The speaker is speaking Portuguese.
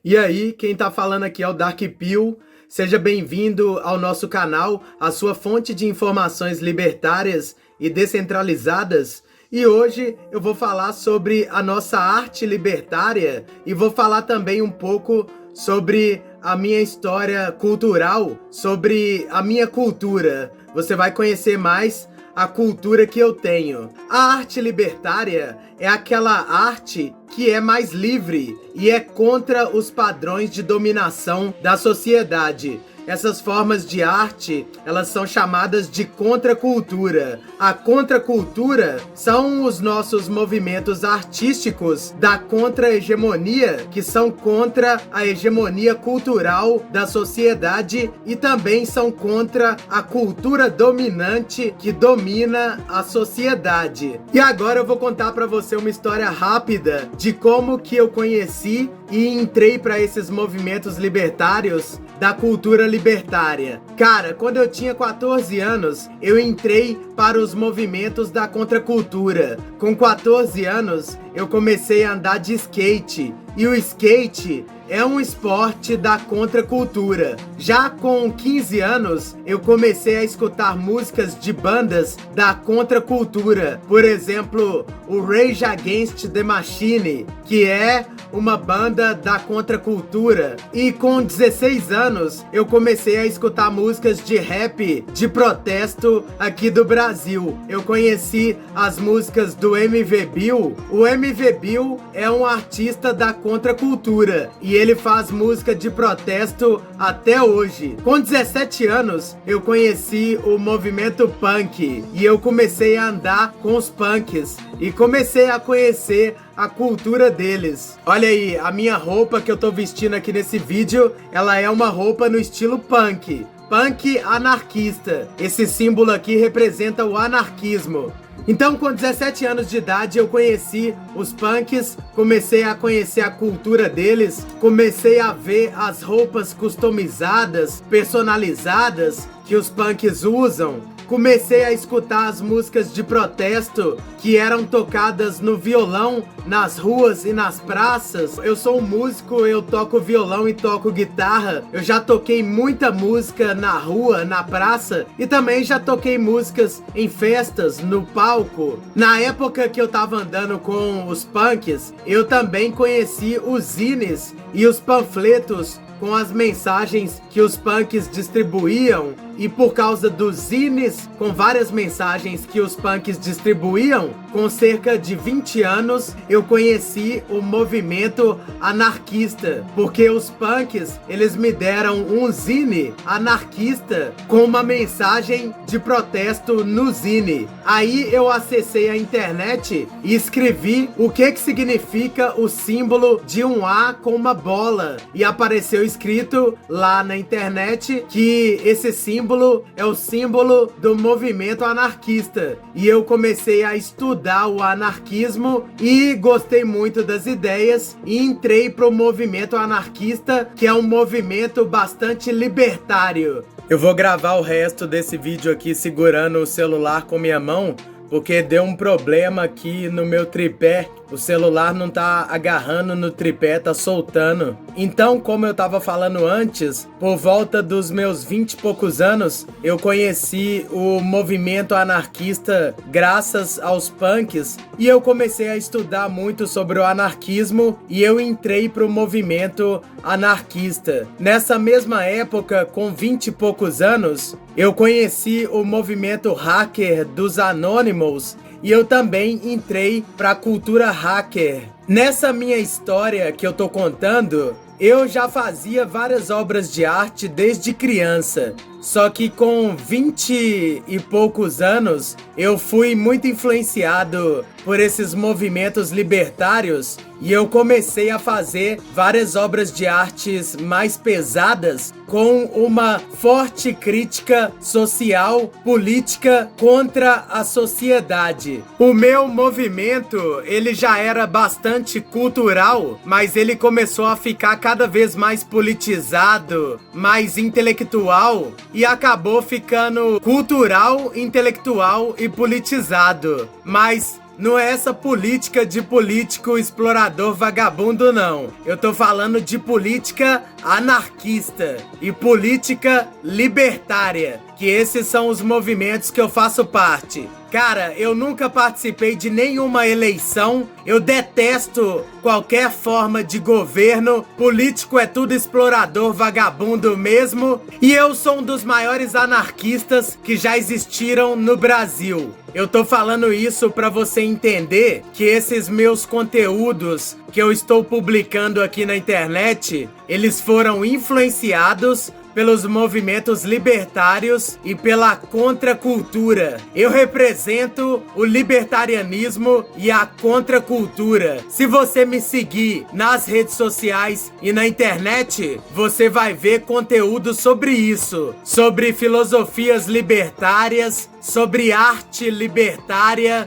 E aí, quem tá falando aqui é o Dark Pill. Seja bem-vindo ao nosso canal, a sua fonte de informações libertárias e descentralizadas. E hoje eu vou falar sobre a nossa arte libertária e vou falar também um pouco sobre a minha história cultural, sobre a minha cultura. Você vai conhecer mais a cultura que eu tenho. A arte libertária é aquela arte que é mais livre e é contra os padrões de dominação da sociedade. Essas formas de arte, elas são chamadas de contracultura. A contracultura são os nossos movimentos artísticos da contra-hegemonia, que são contra a hegemonia cultural da sociedade e também são contra a cultura dominante que domina a sociedade. E agora eu vou contar para você uma história rápida de como que eu conheci e entrei para esses movimentos libertários da cultura libertária. Cara, quando eu tinha 14 anos, eu entrei para os movimentos da contracultura. Com 14 anos, eu comecei a andar de skate. E o skate é um esporte da contracultura. Já com 15 anos, eu comecei a escutar músicas de bandas da contracultura. Por exemplo, o Rage Against the Machine, que é uma banda da contracultura. E com 16 anos, eu comecei a escutar músicas de rap de protesto aqui do Brasil. Eu conheci as músicas do MV Bill. O MV Bill é um artista da contracultura e ele faz música de protesto até hoje. Com 17 anos, eu conheci o movimento punk e eu comecei a andar com os punks e comecei a conhecer a cultura deles. Olha aí, a minha roupa que eu tô vestindo aqui nesse vídeo, ela é uma roupa no estilo punk. Punk anarquista. Esse símbolo aqui representa o anarquismo. Então, com 17 anos de idade, eu conheci os punks, comecei a conhecer a cultura deles, comecei a ver as roupas customizadas, personalizadas que os punks usam. Comecei a escutar as músicas de protesto que eram tocadas no violão, nas ruas e nas praças. Eu sou um músico, eu toco violão e toco guitarra. Eu já toquei muita música na rua, na praça e também já toquei músicas em festas, no palco. Na época que eu tava andando com os punks, eu também conheci os zines e os panfletos com as mensagens que os punks distribuíam. E por causa dos zines com várias mensagens que os punks distribuíam, com cerca de 20 anos, eu conheci o movimento anarquista. Porque os punks, eles me deram um zine anarquista com uma mensagem de protesto no zine. Aí eu acessei a internet e escrevi o que significa o símbolo de um A com uma bola. E apareceu escrito lá na internet que esse símbolo é o símbolo do movimento anarquista. E eu comecei a estudar o anarquismo e gostei muito das ideias e entrei pro movimento anarquista, que é um movimento bastante libertário. Eu vou gravar o resto desse vídeo aqui segurando o celular com minha mão, porque deu um problema aqui no meu tripé. O celular não tá agarrando no tripé, tá soltando. Então, como eu tava falando antes, por volta dos meus 20 e poucos anos, eu conheci o movimento anarquista graças aos punks e eu comecei a estudar muito sobre o anarquismo e eu entrei pro movimento anarquista. Nessa mesma época, com 20 e poucos anos, eu conheci o movimento hacker dos Anonymous e eu também entrei para a cultura hacker. Nessa minha história que eu tô contando, eu já fazia várias obras de arte desde criança. Só que com 20 e poucos anos, eu fui muito influenciado por esses movimentos libertários e eu comecei a fazer várias obras de artes mais pesadas com uma forte crítica social, política contra a sociedade. O meu movimento, ele já era bastante cultural, mas ele começou a ficar cada vez mais politizado, mais intelectual e acabou ficando cultural, intelectual e politizado. Mas não é essa política de político explorador vagabundo, não. Eu tô falando de política anarquista e política libertária, que esses são os movimentos que eu faço parte. Cara, eu nunca participei de nenhuma eleição, eu detesto qualquer forma de governo, político é tudo explorador, vagabundo mesmo, e eu sou um dos maiores anarquistas que já existiram no Brasil. Eu tô falando isso pra você entender que esses meus conteúdos que eu estou publicando aqui na internet, eles foram influenciados pelos movimentos libertários e pela contracultura. Eu represento o libertarianismo e a contracultura. Se você me seguir nas redes sociais e na internet, você vai ver conteúdo sobre isso, sobre filosofias libertárias, sobre arte libertária,